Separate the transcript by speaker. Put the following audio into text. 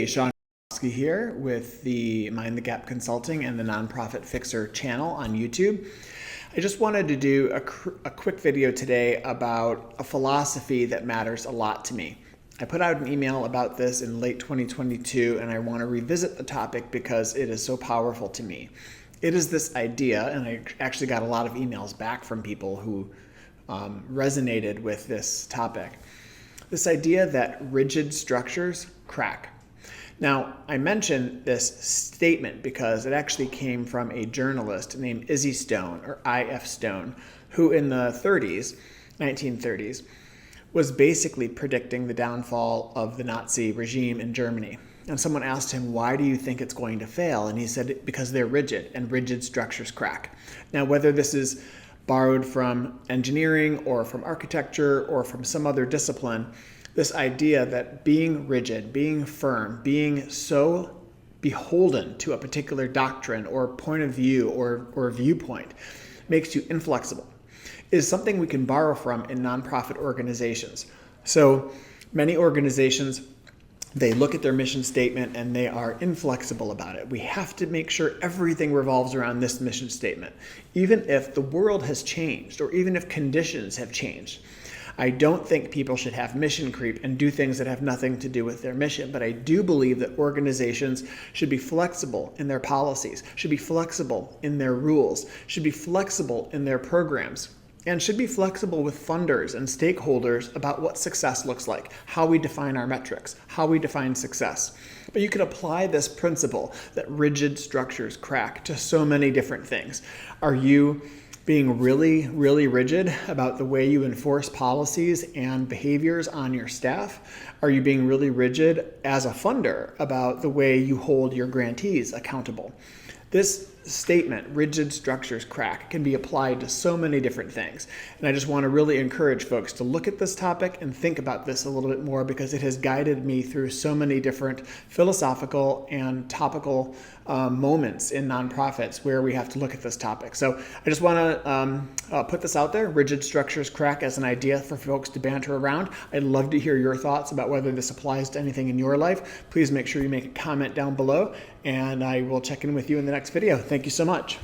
Speaker 1: Hey, Sean Kosofsky here with the Mind the Gap Consulting and the Nonprofit Fixer channel on YouTube. I just wanted to do a quick video today about a philosophy that matters a lot to me. I put out an email about this in late 2022, and I want to revisit the topic because it is so powerful to me. It is this idea, and I actually got a lot of emails back from people who resonated with this topic. This idea that rigid structures crack. Now, I mention this statement because it actually came from a journalist named Izzy Stone, or I.F. Stone, who in the 1930s, was basically predicting the downfall of the Nazi regime in Germany. And someone asked him, why do you think it's going to fail? And he said, because they're rigid, and rigid structures crack. Now, whether this is borrowed from engineering or from architecture or from some other discipline, this idea that being rigid, being firm, being so beholden to a particular doctrine or point of view or viewpoint makes you inflexible is something we can borrow from in nonprofit organizations. So many organizations, they look at their mission statement and they are inflexible about it. We have to make sure everything revolves around this mission statement, even if the world has changed or even if conditions have changed. I don't think people should have mission creep and do things that have nothing to do with their mission, but I do believe that organizations should be flexible in their policies, should be flexible in their rules, should be flexible in their programs, and should be flexible with funders and stakeholders about what success looks like, how we define our metrics, how we define success. But you can apply this principle that rigid structures crack to so many different things. Are you being really, really rigid about the way you enforce policies and behaviors on your staff? Are you being really rigid as a funder about the way you hold your grantees accountable? This statement, rigid structures crack, can be applied to so many different things. And I just want to really encourage folks to look at this topic and think about this a little bit more because it has guided me through so many different philosophical and topical moments in nonprofits where we have to look at this topic. So I just want to put this out there, rigid structures crack, as an idea for folks to banter around. I'd love to hear your thoughts about whether this applies to anything in your life. Please make sure you make a comment down below, and I will check in with you in the next video. Thank you so much.